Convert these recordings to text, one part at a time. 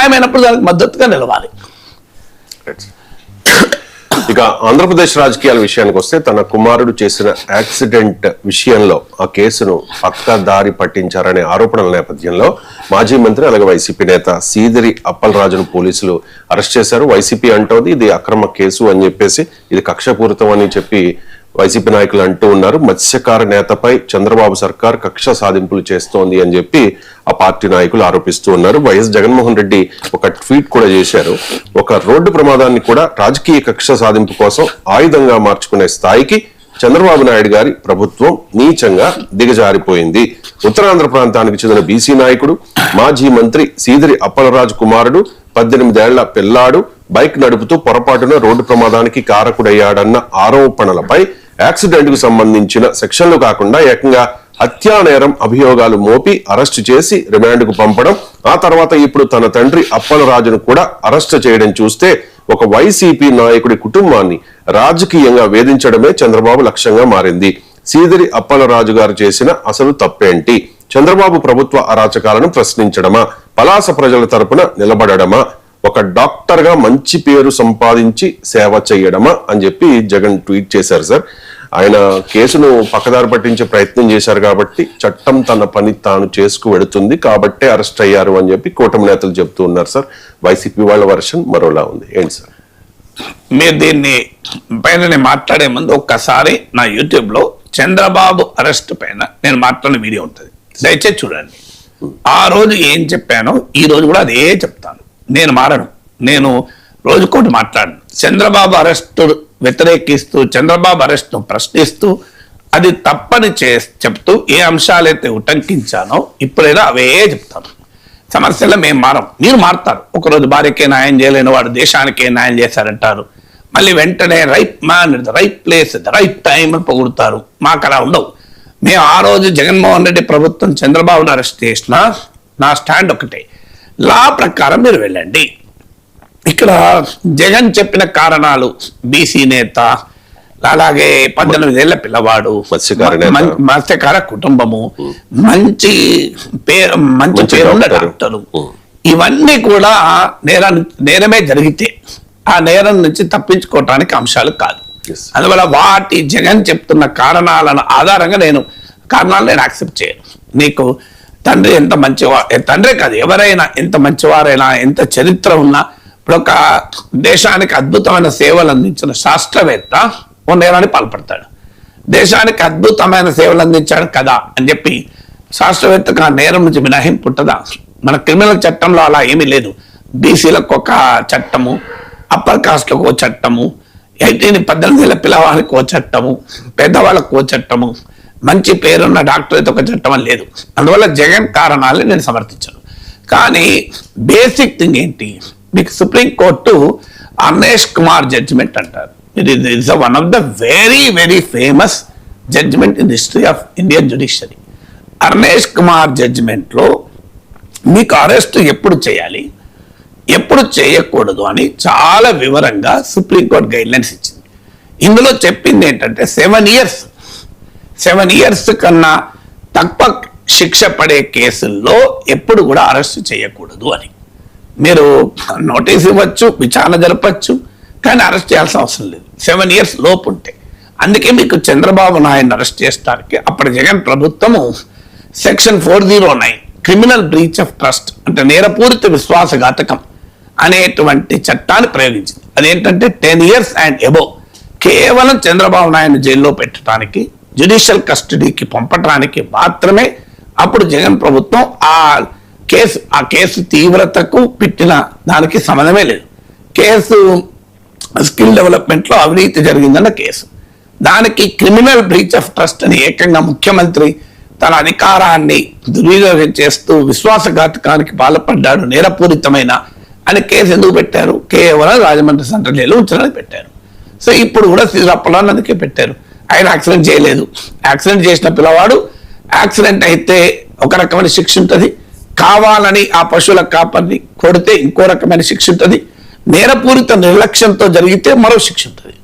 అన్యాయమైనప్పుడు దానికి మద్దతుగా నిలవాలి. ఇక ఆంధ్రప్రదేశ్ రాజకీయాల విషయానికి వస్తే తన కుమారుడు చేసిన యాక్సిడెంట్ విషయంలో ఆ కేసును పక్కదారి పట్టించారనే ఆరోపణల నేపథ్యంలో మాజీ మంత్రి అలాగే వైసీపీ నేత సీదిరి అప్పలరాజును పోలీసులు అరెస్ట్ చేశారు. వైసీపీ అంటోంది ఇది అక్రమ కేసు అని చెప్పేసి, ఇది కక్షపూరితం అని చెప్పి వైసీపీ నాయకులు అంటూ ఉన్నారు. మత్స్యకార నేతపై చంద్రబాబు సర్కార్ కక్ష సాధింపులు చేస్తోంది అని చెప్పి ఆ పార్టీ నాయకులు ఆరోపిస్తూ ఉన్నారు. వైఎస్ జగన్మోహన్ రెడ్డి ఒక ట్వీట్ కూడా చేశారు. ఒక రోడ్డు ప్రమాదాన్ని కూడా రాజకీయ కక్ష సాధింపు కోసం ఆయుధంగా మార్చుకునే స్థాయికి చంద్రబాబు నాయుడు గారి ప్రభుత్వం నీచంగా దిగజారిపోయింది. ఉత్తరాంధ్ర ప్రాంతానికి చెందిన బీసీ నాయకుడు మాజీ మంత్రి సీదిరి అప్పలరాజు కుమారుడు 18 ఏళ్ల పిల్లాడు బైక్ నడుపుతూ పొరపాటున రోడ్డు ప్రమాదానికి కారకుడయ్యాడన్న ఆరోపణలపై యాక్సిడెంట్ కు సంబంధించిన సెక్షన్లు కాకుండా ఏకంగా హత్యా నేరం అభియోగాలు మోపి అరెస్టు చేసి రిమాండ్ కు పంపడం, ఆ తర్వాత ఇప్పుడు తన తండ్రి అప్పలరాజును కూడా అరెస్టు చేయడం చూస్తే ఒక వైసీపీ నాయకుడి కుటుంబాన్ని రాజకీయంగా వేధించడమే చంద్రబాబు లక్ష్యంగా మారింది. సీదిరి అప్పలరాజు గారు చేసిన అసలు తప్పేంటి? చంద్రబాబు ప్రభుత్వ అరాచకాలను ప్రశ్నించడమా, పలాస ప్రజల తరపున నిలబడమా, ఒక డాక్టర్ గా మంచి పేరు సంపాదించి సేవ చేయడమా అని చెప్పి జగన్ ట్వీట్ చేశారు. సార్, ఆయన కేసును పక్కదారి పట్టించే ప్రయత్నం చేశారు కాబట్టి చట్టం తన పని తాను చేసుకు వెడుతుంది కాబట్టే అరెస్ట్ అయ్యారు అని చెప్పి కూటమి నేతలు చెప్తూ ఉన్నారు. సార్, వైసీపీ వాళ్ళ వర్షన్ మరోలా ఉంది. ఏంటి సార్? మీరు దీన్ని పైన మాట్లాడే ముందు ఒక్కసారి నా యూట్యూబ్ లో చంద్రబాబు అరెస్ట్ పైన నేను మాట్లాడిన వీడియో ఉంటుంది, దయచేసి చూడండి. ఆ రోజు ఏం చెప్పానో ఈ రోజు కూడా అదే చెప్తాను. నేను మారను, నేను రోజుకోటి మాట్లాడను. చంద్రబాబు అరెస్టు వ్యతిరేకిస్తూ, చంద్రబాబు అరెస్ట్ను ప్రశ్నిస్తూ, అది తప్పని చెప్తూ ఏ అంశాలైతే ఉటంకించానో ఇప్పుడైనా అవే చెప్తాను. సమస్యలో మేము మారం, మీరు మారుతారు. ఒకరోజు భార్యకే న్యాయం చేయలేని వాడు దేశానికే న్యాయం చేశారంటారు, మళ్ళీ వెంటనే right man the right place the right time అని పొగుడుతారు. మాకు అలా ఉండవు. మేము ఆ రోజు జగన్మోహన్ రెడ్డి ప్రభుత్వం చంద్రబాబును అరెస్ట్ చేసినా నా స్టాండ్ ఒకటే, లా ప్రకారం మీరు వెళ్ళండి. ఇక్కడ జగన్ చెప్పిన కారణాలు బీసీ నేత, అలాగే 18 ఏళ్ల పిల్లవాడు, మత్స్యకార కుటుంబము, మంచి పేరున్న డాక్టరు, ఇవన్నీ కూడా నేరమే జరిగితే ఆ నేరం నుంచి తప్పించుకోవటానికి అంశాలు కాదు. అందువల్ల వాటి జగన్ చెప్తున్న కారణాలను ఆధారంగా నేను యాక్సెప్ట్ చేయను. నీకు తండ్రి ఎంత తండ్రే కాదు, ఎవరైనా ఎంత మంచివారైనా, ఎంత చరిత్ర ఉన్నా, ఇప్పుడు ఒక దేశానికి అద్భుతమైన సేవలు అందించిన శాస్త్రవేత్త ఓ నేరాన్ని పాల్పడతాడు. దేశానికి అద్భుతమైన సేవలు అందించాడు కదా అని చెప్పి శాస్త్రవేత్తకు ఆ నేరం నుంచి మినహాయింపు ఉంటుందా? మన క్రిమినల్ చట్టంలో అలా ఏమీ లేదు. బీసీలకు ఒక చట్టము, అప్పర్ కాస్ట్లకు ఒక చట్టము, 18 ఏళ్ల పిల్లవాళ్ళకి ఒక చట్టము, పెద్దవాళ్ళకు ఒక చట్టము, మంచి పేరున్న డాక్టర్ అయితే ఒక చట్టం అని లేదు. అందువల్ల జగన్ కారణాలని నేను సమర్థించాను. కానీ బేసిక్ థింగ్ ఏంటి, మీకు సుప్రీంకోర్టు అర్నేష్ కుమార్ జడ్జిమెంట్ అంటారు. It is one of the very very famous judgement in history of Indian judiciary. Arnesh Kumar జడ్జిమెంట్లో మీకు అరెస్ట్ ఎప్పుడు చేయాలి, ఎప్పుడు చేయకూడదు అని చాలా వివరంగా సుప్రీంకోర్టు గైడ్లైన్స్ ఇచ్చింది. ఇందులో చెప్పింది ఏంటంటే 7 years కన్నా తక్కువ శిక్ష పడే కేసుల్లో ఎప్పుడు కూడా అరెస్ట్ చేయకూడదు అని. మీరు నోటీస్ ఇవ్వచ్చు, విచారణ జరపచ్చు, కానీ అరెస్ట్ చేయాల్సిన అవసరం లేదు 7 years లోపు ఉంటే. అందుకే మీకు చంద్రబాబు నాయుడు అరెస్ట్ చేస్తానికి అప్పటి జగన్ ప్రభుత్వము section 409 criminal breach of trust అంటే నేరపూరిత విశ్వాసఘాతకం అనేటువంటి చట్టాన్ని ప్రయోగించింది. అదేంటంటే 10 years అండ్ అబోవ్ కేవలం చంద్రబాబు నాయుడు జైల్లో పెట్టడానికి, జ్యుడిషియల్ కస్టడీకి పంపడానికి మాత్రమే అప్పుడు జగన్ ప్రభుత్వం ఆ కేసు తీవ్రతకు పెట్టిన దానికి సంబంధమే లేదు. కేసు స్కిల్ డెవలప్మెంట్లో అవినీతి జరిగిందన్న కేసు, దానికి క్రిమినల్ బ్రీచ్ ఆఫ్ ట్రస్ట్ అని ఏకంగా ముఖ్యమంత్రి తన అధికారాన్ని దుర్వినియోగం చేస్తూ విశ్వాసఘాతకానికి పాల్పడ్డాడు, నేరపూరితమైన అని కేసు ఎందుకు పెట్టారు? కేవలం రాజమండ్రి సెంట్రల్ జైలు ఉంచడానికి పెట్టారు. సో ఇప్పుడు కూడా శ్రీరాప్పలాన్ని అందుకే పెట్టారు. ఆయన యాక్సిడెంట్ చేయలేదు. యాక్సిడెంట్ చేసిన పిల్లవాడు యాక్సిడెంట్ అయితే ఒక రకమైన శిక్ష ఉంటుంది, కావాలని ఆ పశువుల కాపర్ని కొడితే ఇంకో రకమైన శిక్ష ఉంటుంది, నేరపూరిత నిర్లక్ష్యంతో జరిగితే మరో శిక్ష ఉంటుంది.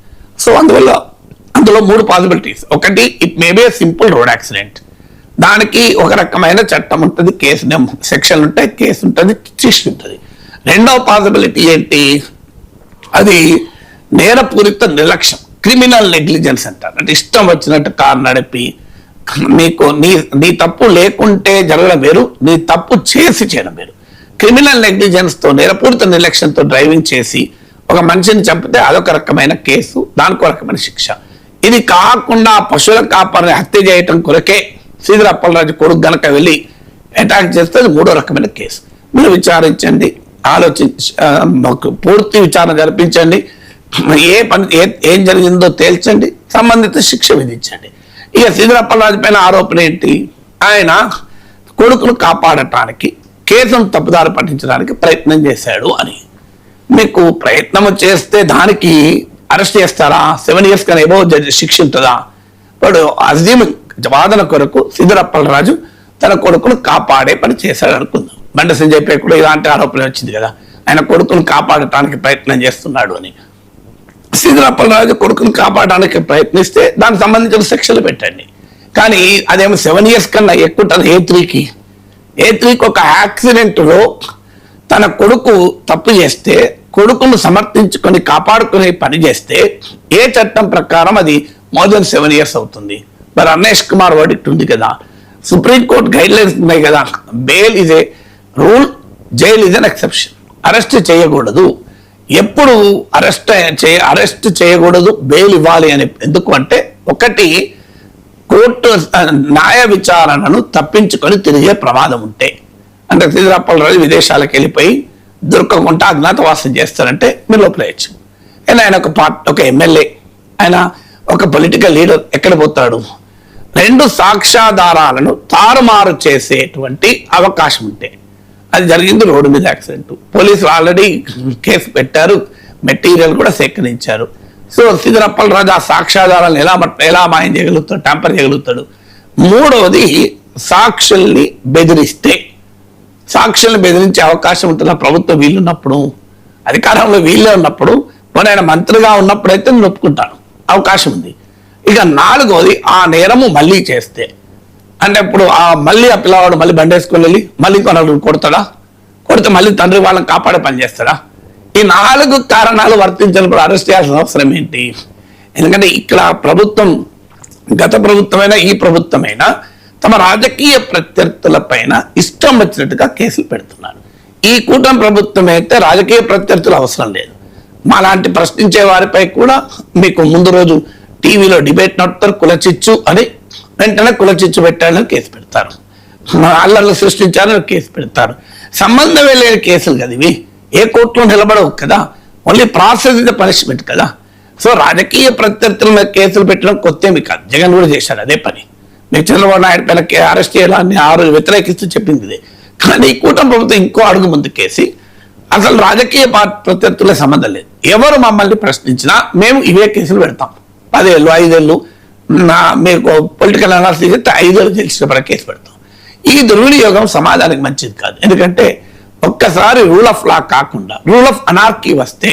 సో అందులో 3 పాసిబిలిటీస్. ఒకటి, it may be A simple road accident, దానికి ఒక రకమైన చట్టం ఉంటుంది, కేసు సెక్షన్లు ఉంటాయి, కేసు ఉంటుంది, శిక్ష ఉంటుంది. రెండవ పాసిబిలిటీ ఏంటి, అది నేరపూరిత నిర్లక్ష్యం, క్రిమినల్ నెగ్లిజెన్స్ అంటారు. అంటే ఇష్టం వచ్చినట్టు కారు నడిపి, నీకు నీ తప్పు లేకుంటే జరగడం వేరు, నీ తప్పు చేసి చేయడం వేరు. క్రిమినల్ నెగ్లిజెన్స్తో, నేరపూరిత నిర్లక్ష్యంతో డ్రైవింగ్ చేసి ఒక మనిషిని చంపితే అదొక రకమైన కేసు, దానికో రకమైన శిక్ష. ఇది కాకుండా పశువుల కాపరిని హత్య చేయటం కొరకే శ్రీధర్ అప్పలరాజు కొడుకు గనక వెళ్ళి అటాక్ చేస్తే అది మూడో రకమైన కేసు. మీరు విచారించండి, ఆలోచించి పూర్తి విచారణ జరిపించండి, ఏం జరిగిందో తేల్చండి, సంబంధిత శిక్ష విధించండి. ఇక శ్రీధర్ అప్పలరాజు పైన ఆరోపణ ఏంటి, ఆయన కొడుకును కాపాడటానికి కేసును తప్పుదారి పట్టించడానికి ప్రయత్నం చేశాడు అని. మీకు ప్రయత్నం చేస్తే దానికి అరెస్ట్ చేస్తారా? 7 years కన్నా ఎబో శిక్ష ఉంటుందా? ఇప్పుడు అజీమ్ వాదన కొరకు శ్రీధర్ అప్పలరాజు తన కొడుకును కాపాడే పని చేశాడు అనుకుందాం. బండి సంజయ్ పై కూడా ఇలాంటి ఆరోపణ వచ్చింది కదా, ఆయన కొడుకును కాపాడటానికి ప్రయత్నం చేస్తున్నాడు అని. శ్రీధర్ అప్పలరాజు కొడుకును కాపాడడానికి ప్రయత్నిస్తే దానికి సంబంధించిన శిక్షలు పెట్టండి. కానీ అదేమో 7 years కన్నా ఎక్కువ ఉంటుంది. A3కి ఒక యాక్సిడెంట్లో తన కొడుకు తప్పు చేస్తే కొడుకును సమర్థించుకొని కాపాడుకునే పని చేస్తే ఏ చట్టం ప్రకారం అది మోర్ దెన్ 7 years అవుతుంది. మరి అన్నేష్ కుమార్ వర్డిక్ట్ ఉంది కదా, సుప్రీంకోర్టు గైడ్ లైన్స్ ఉన్నాయి కదా, bail is a rule, jail is an exception. Arrest చేయకూడదు, ఎప్పుడు అరెస్ట్ చేయకూడదు, బెయిల్ ఇవ్వాలి అని. ఎందుకు అంటే, ఒకటి కోర్టు న్యాయ విచారణను తప్పించుకొని తిరిగే ప్రమాదం ఉంటే, అంటే శ్రీధర్ అప్పలరాజు విదేశాలకు వెళ్ళిపోయి దొరకకుండా అజ్ఞాతవాసం చేస్తారంటే మీరు లోపలేయచ్చు. ఆయన ఒక ఎమ్మెల్యే, ఆయన ఒక పొలిటికల్ లీడర్ ఎక్కడ పోతాడు? 2 సాక్ష్యాధారాలను తారుమారు చేసేటువంటి అవకాశం ఉంటే, అది జరిగింది రోడ్డు మీద యాక్సిడెంట్, పోలీసులు ఆల్రెడీ కేసు పెట్టారు, మెటీరియల్ కూడా సేకరించారు. సో శ్రీధర్ అప్పలరాజు ఆ సాక్ష్యాధారాలను ఎలా మాయం చేయగలుగుతాడు, ట్యాంపర్ చేయగలుగుతాడు? మూడవది, సాక్షుల్ని బెదిరించే అవకాశం ఉంటుందా ప్రభుత్వం వీళ్ళున్నప్పుడు, అధికారంలో వీళ్ళే ఉన్నప్పుడు? పోనీ ఆయన మంత్రిగా ఉన్నప్పుడైతే నేను ఒప్పుకుంటాను, అవకాశం ఉంది. ఇక 4వది, ఆ నేరము మళ్ళీ చేస్తే, అంటే ఇప్పుడు మళ్ళీ ఆ పిల్లవాడు మళ్ళీ బండేసుకొని వెళ్ళి మళ్ళీ కొనలు కొడతాడా? కొడితే మళ్ళీ తండ్రి వాళ్ళని కాపాడే పని చేస్తాడా? ఈ 4 కారణాలు వర్తించినప్పుడు అరెస్ట్ చేయాల్సిన అవసరం ఏంటి? ఎందుకంటే ఇక్కడ ప్రభుత్వం, గత ప్రభుత్వమైనా ఈ ప్రభుత్వమైనా తమ రాజకీయ ప్రత్యర్థుల పైన ఇష్టం వచ్చినట్టుగా కేసులు పెడుతున్నారు. ఈ కూటమి ప్రభుత్వం అయితే రాజకీయ ప్రత్యర్థులు అవసరం లేదు. మాలాంటి ప్రశ్నించే వారిపై కూడా మీకు ముందు రోజు టీవీలో డిబేట్ నడుపుతారు, కులచిచ్చు అని, వెంటనే కులచిచ్చు పెట్టాలని కేసు పెడతారు, అల్లర్లు సృష్టించాలని కేసు పెడతారు. సంబంధమే లేని కేసులు కదా ఇవి, ఏ కోర్టులో నిలబడవు కదా, only process is the punishment కదా. సో రాజకీయ ప్రత్యర్థుల మీద కేసులు పెట్టడం కొత్తేమి కాదు, జగన్ కూడా చేశాడు అదే పని. మీకు చంద్రబాబు నాయుడు పైన అరెస్ట్ చేయాలని 6 వ్యతిరేకిస్తూ చెప్పింది ఇదే. కానీ ఈ కూటమి ప్రభుత్వం ఇంకో అడుగు ముందుకేసి అసలు రాజకీయ ప్రత్యర్థులే సంబంధం లేదు, ఎవరు మమ్మల్ని ప్రశ్నించినా మేము ఇవే కేసులు పెడతాం. 10 ఏళ్ళు 5 ఏళ్ళు మీకు పొలిటికల్ అనాలిసిస్ అయితే 5 ఏళ్ళు తెలిసిన కేసు పెడతాం. ఈ దుర్వినియోగం సమాజానికి మంచిది కాదు. ఎందుకంటే ఒక్కసారి రూల్ ఆఫ్ లా కాకుండా రూల్ ఆఫ్ అనార్కీ వస్తే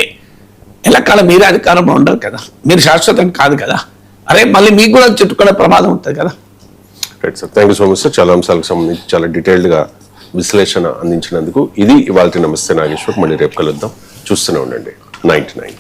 ఎల్లకాలం మీరే అధికారంలో ఉండరు కదా, మీరు శాశ్వతం కాదు కదా, అరే మళ్ళీ మీకు కూడా చుట్టుకునే ప్రమాదం ఉంటుంది కదా. Right sir, thank you so much sir. చాలా అంశాలకు సంబంధించి చాలా డీటెయిల్డ్గా విశ్లేషణ అందించినందుకు. ఇది ఇవాళ నమస్తే నాగేశ్వర్. మళ్ళీ రేపు కలుద్దాం. చూస్తూనే ఉండండి 90.